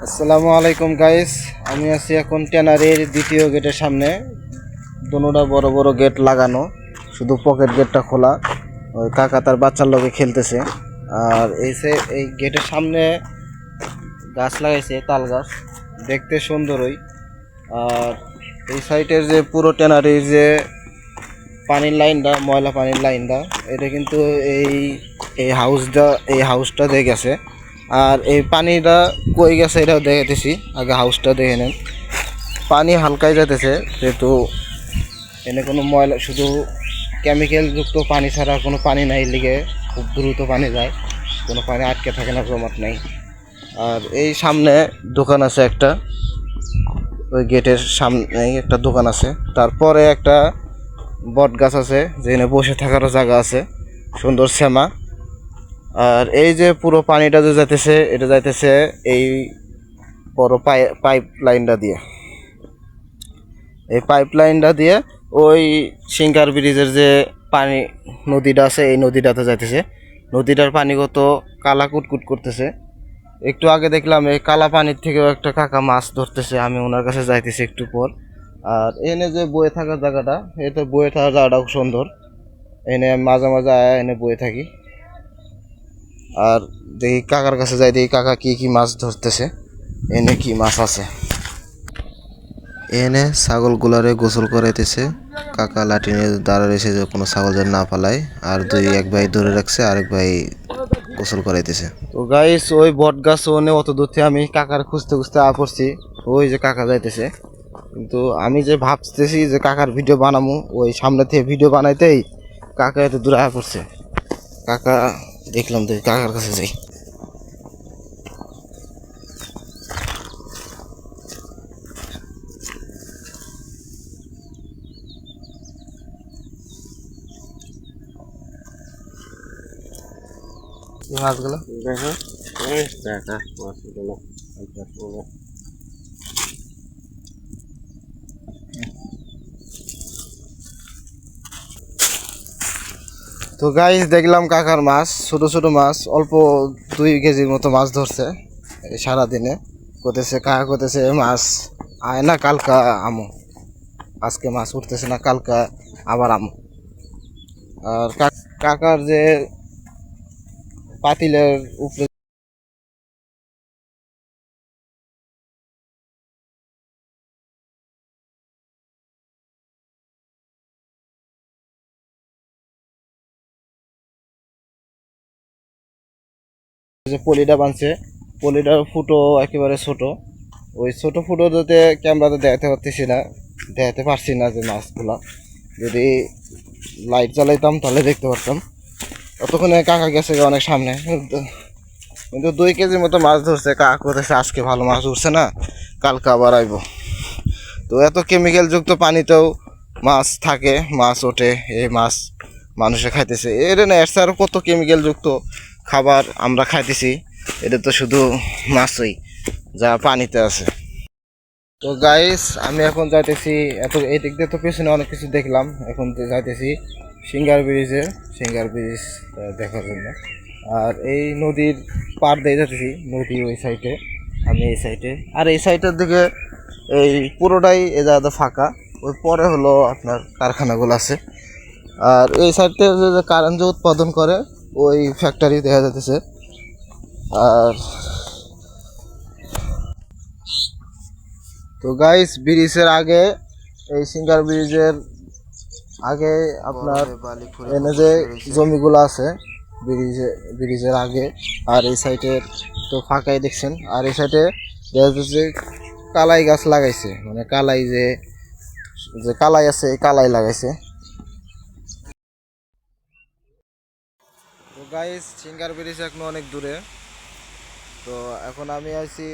আসসালামু আলাইকুম গাইস। আমি আছি এখন ট্যানারির দ্বিতীয় গেটের সামনে। দোনোটা বড় বড় গেট লাগানো, শুধু পকেট গেটটা খোলা। ওই কাকা তার বাচ্চার লগে খেলতেছে। আর এই গেটের সামনে গাছ লাগাইছে, তাল গাছ, দেখতে সুন্দরই। আর এই সাইডের যে পুরো ট্যানারির যে পানির লাইনটা, ময়লা পানির লাইনটা, এটা কিন্তু এই এই হাউসটা দেখে গেছে। আর এই পানিটা কই গেছে এটাও দেখাইতেছি, আগে হাউসটা দেখে নেন। পানি হালকাই যেতেছে, যেহেতু এনে কোনো ময়লা, শুধু কেমিক্যাল যুক্ত পানি ছাড়া কোনো পানি নাই, লিগে খুব দ্রুত পানি যায়, কোনো পানি আটকে থাকে না, জমাট নাই। আর এই সামনে দোকান আছে একটা, ওই গেটের সামনে একটা দোকান আছে। তারপরে একটা বট গাছ আছে, যেখানে বসে থাকারও জায়গা আছে, সুন্দর শ্যামা। আর এই যে পুরো পানিটা যে যাইতেছে, এটা যাইতেছে এই বড় পাইপ লাইনটা দিয়ে। এই পাইপ লাইনটা দিয়ে ওই সিঙ্গার ব্রিজের যে পানি নদীটা আছে, এই নদীটাতে যাইতেছে। নদীটার পানি কত কালা কুটকুট করতেছে। একটু আগে দেখলাম এই কালা পানির থেকেও একটা কাকা মাছ ধরতেছে, আমি ওনার কাছে যাইতেছি একটু পর। আর এনে যে বয়ে থাকার জায়গাটা, এটা বয়ে থাকার জায়গাটাও সুন্দর। এনে মাঝে মাঝে এনে বয়ে থাকি। আর দেখি কাকার কাছে যাই, দেখি কাকা কি কি মাছ ধরতেছে, এনে কি মাছ আছে। এনে ছাগল গুলারে গোসল করাইতেছে। কাকা লাঠি নিয়ে দাঁড়া রয়েছে যে কোনো ছাগল যেন না পালায়। আর এক ভাই ধরে রাখছে, আরেক ভাই গোসল করাইতেছে। তো গাইস, ওই বট গাছ ওনে অত দূর থেকে আমি কাকার খুঁজতে খুঁজতে পড়ছি। ওই যে কাকা যাইতেছে, কিন্তু আমি যে ভাবতেছি যে কাকার ভিডিও বানামু, ওই সামনে থেকে ভিডিও বানাইতেই কাকা এত দূরে পড়ছে। কাকা দেখলাম, তো কাকার কাছে যাই। এই মাছগুলো দেখা দেখা মাছগুলো তো গাইস, দেখলাম কাকার মাছ, ছোট ছোট মাছ, অল্প 2 কেজির মতো মাছ ধরছে এই সারাদিনে। করতেছে কাকা, করতেছে মাছ আয় না, কালকা আমো। আজকে মাছ উঠতেছে না, কালকা আবার আমো। আর কাকার যে পাতিলের উপরে যে পলিটা বানছে, পলিটার ফুটো একেবারে ছোট। ওই ছোট ফুটো যাতে ক্যামেরাতে দেখাতে পারতেছি না, দেখাতে পারছি না যে মাছগুলা। যদি লাইট জ্বালাইতাম তাহলে দেখতে পারতাম। ততক্ষণে কাকা গেছে অনেক সামনে, কিন্তু 2 কেজির মতো মাছ ধরছে। কাকা করতেছে আজকে ভালো মাছ উঠছে না, কালকে আবার আইব। তো এত কেমিক্যাল যুক্ত পানিতেও মাছ থাকে, মাছ ওঠে। এই মাছ মানুষে খাইতেছে, এর না এর আরও কত কেমিক্যাল যুক্ত খাবার আমরা খাইতেছি। এটা তো শুধু মাছই যা পানিতে আছে। তো গাইস, আমি এখন যাইতেছি, এই দিক দিয়ে তো পেছনে অনেক কিছু দেখলাম, এখন তো যাইতেছি সিঙ্গার ব্রিজ দেখার জন্য। আর এই নদীর পার দিয়ে যাচ্ছি, নদী ওই সাইডে, আমি এই সাইডে। আর এই সাইডের দিকে এই পুরোটাই এ জায়গাটা ফাঁকা। ওই পরে হলো আপনার কারখানাগুলো আছে। আর এই সাইডে যে কারেন্ট যে উৎপাদন করে, ওই ফ্যাক্টরি দেখা যাচ্ছে। আর তো গাইস, ব্রিজের আগে, এই সিঙ্গার ব্রিজের আগে আপনার এনে যে জমিগুলো আছে, ব্রিজের আগে। আর এই সাইডে তো ফাঁকাই দেখছেন। আর এই সাইডে দেখা যাচ্ছে কালাই গাছ লাগাইছে, মানে কালাই যে যে কালাই আছে, এই কালাই লাগাইছে। তো গাইস, সিঙ্গার ব্রিজ এখন অনেক দূরে। তো এখন আমি আইছি,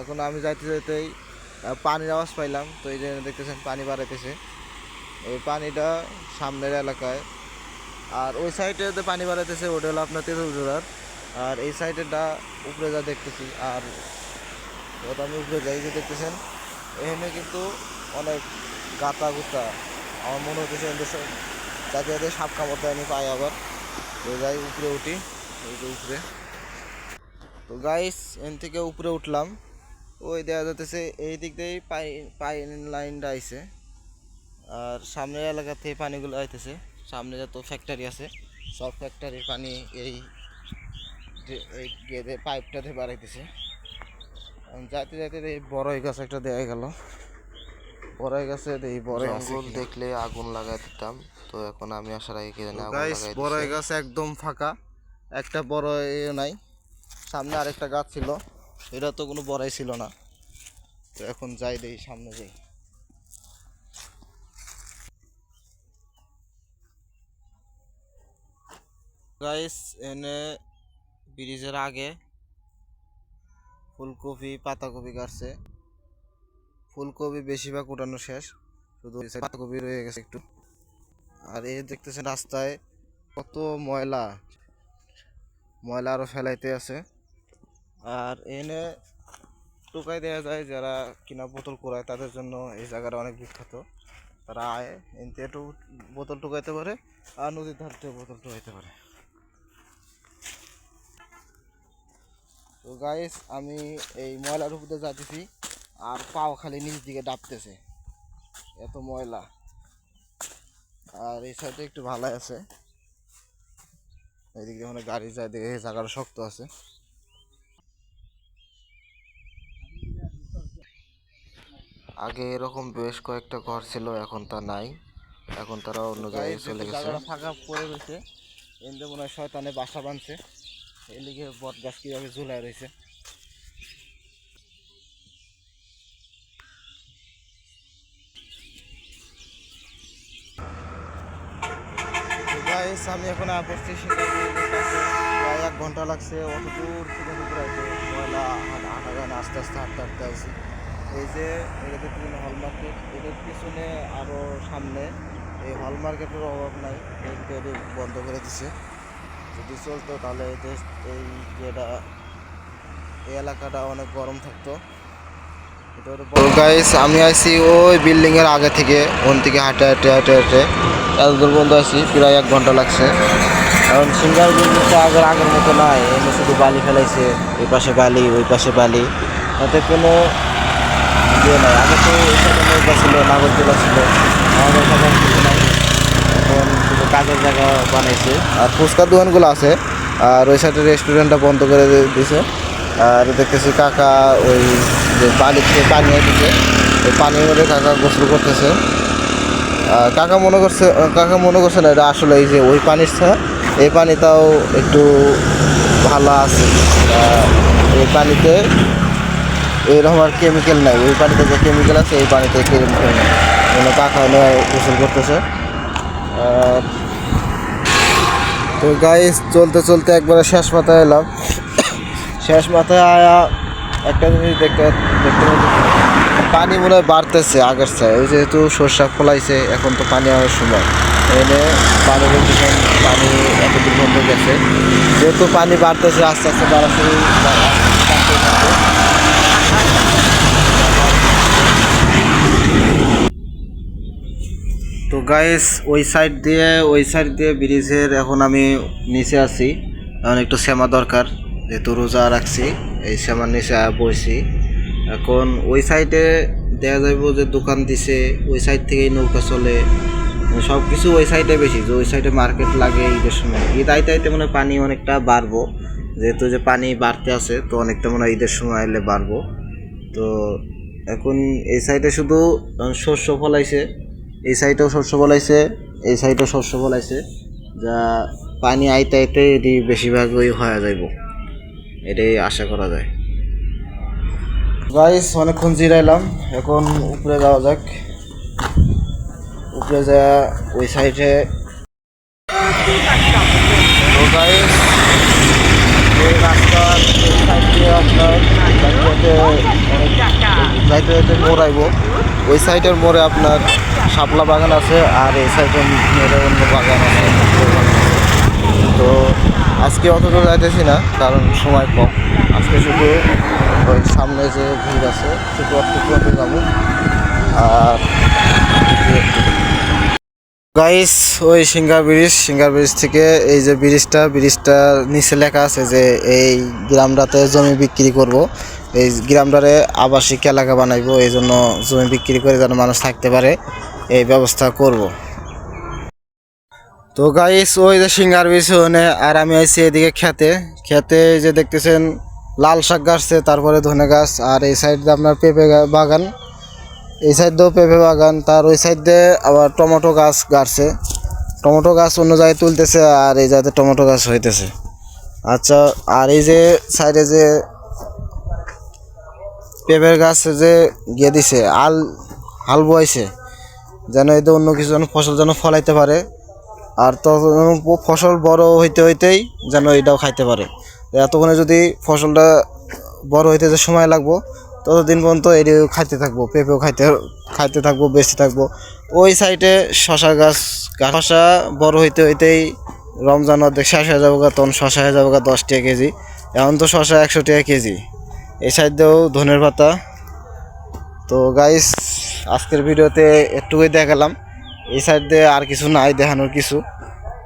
এখন আমি যাইতে যাইতেই পানির আওয়াজ পাইলাম। তো এই যে দেখতেছেন পানি বাড়াইতেছে, ওই পানিটা সামনের এলাকায়। আর ওই সাইডে যে পানি বাড়াইতেছে ওটা হলো আপনার তেঁতুলজোড়ার। আর এই সাইডেরটা উপরে যা দেখতেছি, আর যত আমি উপরে যাই যে দেখতেছেন, এখানে কিন্তু অনেক গাতা গুতা। আমার মনে হতেছে যাতে যাতে সাপ কামড় দেয়নি পাই আবার। তো যাই উপরে উঠি, এই যে উপরে। তো গাইস, এন থেকে উপরে উঠলাম। ওই দেখা যাচ্ছে এই দিক দিয়েই পাইন লাইনটা আইছে, আর সামনের এলাকা থেকে পানিগুলো আইতেছে। সামনে যত ফ্যাক্টরি আছে সব ফ্যাক্টরির পানি এই এই গেদে পাইপটাতে বাড়াইতেছে। যাইতে যাইতে এই বড়ই গাছ একটা দেখা গেল, বড়ই গাছে এই বড়ই জঙ্গল দেখলে আগুন লাগাই দিতাম, তো এখন আমি আসার আগে কি জানি আগুন গাইস লাগাই বড়ই দিছে। গাছ একদম ফাঁকা, একটা বড়ই নাই। সামনে আরেকটা গাছ ছিল, এটা তো কোনো বড়াই ছিল না। তো এখন যাই দেখি, সামনে যাই। গাইস এনে ব্রিজের আগে ফুলকপি পাতাকপি কাটছে। ফুলকপি বেশিরভাগ উঠানো শেষ, শুধু পাতাকপি রয়ে গেছে একটু। আর এই দেখতেছেন রাস্তায় কত ময়লা, ময়লা আরো ফেলাইতে আছে। আর এনে টোকাই দেওয়া যায়, যারা কিনা বোতল কুড়ায় তাদের জন্য এই জায়গাটা অনেক বিখ্যাত। তারা আয় এনতে একটু বোতল টোকাইতে পারে, আর নদীর ধার থেকে বোতল টোকাইতে পারে। তো গাইস আমি এই ময়লার উপরে যাচ্ছি, আর পাও খালি নিচ দিকে ডাবতেছে, এত ময়লা। আর এই সাইডে একটু ভালো আছে, এইদিকে মানে গাড়ি যায়, দেখে এই জায়গাটা শক্ত আছে। আগে এরকম বেশ কয়েকটা ঘর ছিল, এখন তা নাই, এখন তারা অন্য জায়গায় চলে গেছে। জায়গাটা ফাঁকা পড়ে রয়েছে, এনতে মনে হয় শয়তানে বাসা বাঁধছে, এদিকে বট গাছ কিভাবে ঝুলায় রয়েছে। গাইস আমি এখন পড়ছি সিঙ্গাপুরের কাছে, প্রায় 1 ঘন্টা লাগছে, অত দূর থেকে ঘুরাইতে ময়লা হাঁটা যায় না, আস্তে আস্তে হাঁটতে হাঁটতে আসি। এই যে এটা দেখতেছেন হল মার্কেট, এটার পিছনে আরও সামনে এই হল মার্কেটের অভাব নাই, এটা বন্ধ করে দিছে। যদি চলতো তাহলে এই যেটা এই এলাকাটা অনেক গরম থাকতো। গাইস আমি আইছি ওই বিল্ডিং এর আগে থেকে, ওন থেকে হাঁটে হাঁটে হাঁটে হাঁটে এত দূর পর্যন্ত আসি, প্রায় 1 ঘন্টা লাগছে। কারণ সিঙ্গার বিল্ডিংটা আগের মতো নাই, এমনি শুধু বালি ফেলাইছে, এই পাশে বালি ওই পাশে বালি, তাতে কোনো ইয়ে নাই। আগে তো এখানে নৌকা ছিল, নাগরদোলা ছিল, আমাদের সবার কিছু নাই, এখন শুধু কাজের জায়গা বানাইছে। আর ফুচকার দোকানগুলো আছে, আর ওই সাইডের রেস্টুরেন্টটা বন্ধ করে দিয়েছে। আর দেখতেছি কাকা ওই যে বালি থেকে পানি দিচ্ছে, ওই পানির মধ্যে কাকা গোসল করতেছে। আর কাকা মনে করছে না এটা আসলে এই যে ওই পানির ছাড়া এই পানিটাও একটু ভালো আছে। এই পানিতে এরকম আর কেমিক্যাল নাই, ওই পানিতে যে কেমিক্যাল আছে এই পানিতে কেমিক্যাল নেই, কাকা গোসল করতেছে। আর তো গাইস চলতে চলতে একবারে শেষ মাথায় এলাম। শেষ মাথায় আয়া একটা জিনিস দেখতে পানি মনে হয় বাড়তেছে আগের চাই, ওই যেহেতু সর্ষা ফলাইছে এখন তো পানি আসার সময়, এনে পানি বলতেছেন পানি এতদূর বন্ধ গেছে, যেহেতু পানি বাড়তেছে আস্তে আস্তে বাড়া শুরু। তো গাইস ওই সাইড দিয়ে ব্রিজের এখন আমি নিচে আছি, এখন একটু শ্যামা দরকার, যেহেতু রোজা রাখছি এই শ্যামার নিচে বসি। এখন ওই সাইডে দেখা যাইব যে দোকান দিছে, ওই সাইড থেকেই নৌকা চলে, সব কিছু ওই সাইডে বেশি, যে ওই সাইডে মার্কেট লাগে ঈদের সময়। ঈদ আইতে আইতে মনে হয় পানি অনেকটা বাড়বো, যেহেতু যে পানি বাড়তে আছে তো অনেকটা মনে হয় ঈদের সময় এলে বাড়বো। তো এখন এই সাইডে শুধু শস্য ফলাইছে, এই সাইডেও শস্য ফলাইছে, এই সাইডেও শস্য ফলাইছে, যা পানি আইতে আইতে এটি বেশিরভাগই হয়ে যাইব, এটাই আশা করা যায়। গাইস অনেকক্ষণ জিরাইলাম, এখন উপরে যাওয়া যাক। উপরে যা ওই সাইডে গাইস এই রাস্তার এই সাইড দিয়ে আপনার যাইতে যাইতে মোড় আইব, ওই সাইডের মোড়ে আপনার শাপলা বাগান আছে, আর এই সাইডের মোড়ে অন্য বাগান আছে। তো আজকে অত দূর যাইতেছি না, কারণ সময় কম। আজকে শুধু ওই সামনে যে ভিড় আছে শুধু অতটুকু যাবো। আর গাইস ওই সিঙ্গার ব্রিজ থেকে এই যে ব্রিজটা নিচে লেখা আছে যে এই গ্রামটাতে জমি বিক্রি করব, এই গ্রামটারে আবাসিক এলাকা বানাইবো, এই জন্য জমি বিক্রি করে যেন মানুষ থাকতে পারে এই ব্যবস্থা করব। তো গাইস ওই যে সিঙ্গার ব্রিজ ওখানে, আর আমি আইছি এদিকে খেতে যে দেখতেছেন লাল শাক গাছছে, তারপরে ধনে গাছ, আর এই সাইড দিয়ে আপনার পেঁপে বাগান, এই সাইড দিয়েও পেঁপে বাগান, তার ওই সাইড দিয়ে আবার টমেটো গাছ গাড়ছে, টমেটো গাছ অন্য জায়গায় তুলতেছে, আর এই জায়গাতে টমেটো গাছ হইতেছে। আচ্ছা, আর এই যে সাইডে যে পেঁপের গাছ যে গিয়ে দিছে হাল বইছে, যেন এতে অন্য কিছু যেন ফসল যেন ফলাইতে পারে, আর তখন ফসল বড় হইতেই যেন এটাও খাইতে পারে। এতক্ষণে যদি ফসলটা বড় হইতে যে সময় লাগবো, ততদিন পর্যন্ত এটিও খাইতে থাকবো, পেঁপেও খাইতে থাকবো, বেচতে থাকবো। ওই সাইডে শশা গাছ, শশা বড় হইতেই রমজান অর্ধেক শেষ হয়ে যাবো, তখন শশা হয়ে যাবো 10 টাকা কেজি, এখন তো শশা 100 টাকা কেজি। এই সাইড দিয়েও ধনের পাতা। তো গাইস আজকের ভিডিওতে একটুকুই দেখালাম, এই সাইড দিয়ে আর কিছু নাই দেখানোর কিছু,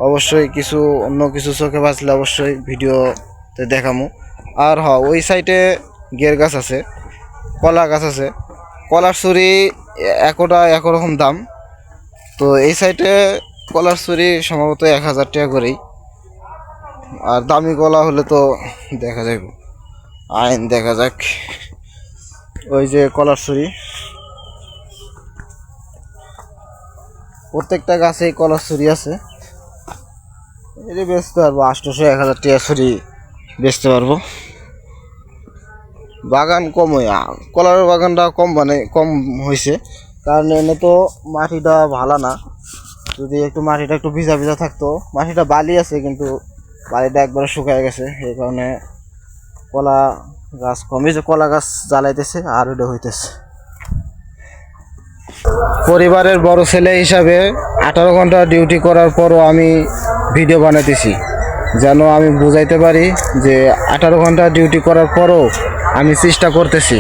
অবশ্যই কিছু অন্য কিছু চোখে বাঁচলে অবশ্যই ভিডিওতে দেখামু। আর ওই সাইডে গের গাছ আছে, কলা গাছ আছে, কলার ছুরি একটা একরকম দাম। তো এই সাইডে কলার ছুরি সম্ভবত 1000 টাকা করেই, আর দামি কলা হলে তো দেখা যাবে, দেখা যাক। ওই যে কলার ছুরি, প্রত্যেকটা গাছেই কলার ছুরি আছে, এটা বেচতে পারবো 800-1000 টাকা ছুরি বেচতে পারবো। বাগান কম কলার বাগানটা কম হয়েছে, কারণ এনে তো মাটিটা ভালো না, যদি মাটিটা একটু ভিজা ভিজা থাকতো, মাটিটা বালি আছে কিন্তু বালিটা একবারে শুকায় গেছে, এই কারণে কলা গাছ কমই, যে কলা গাছ জ্বালাইতেছে আর ওটা হইতেছে। পরিবারের বড় ছেলে হিসাবে 18 ঘন্টা ডিউটি করার পরও আমি ভিডিও বানাইতেছি, যেন আমি বুঝাইতে পারি যে 18 ঘন্টা ডিউটি করার পরও আমি চেষ্টা করতেছি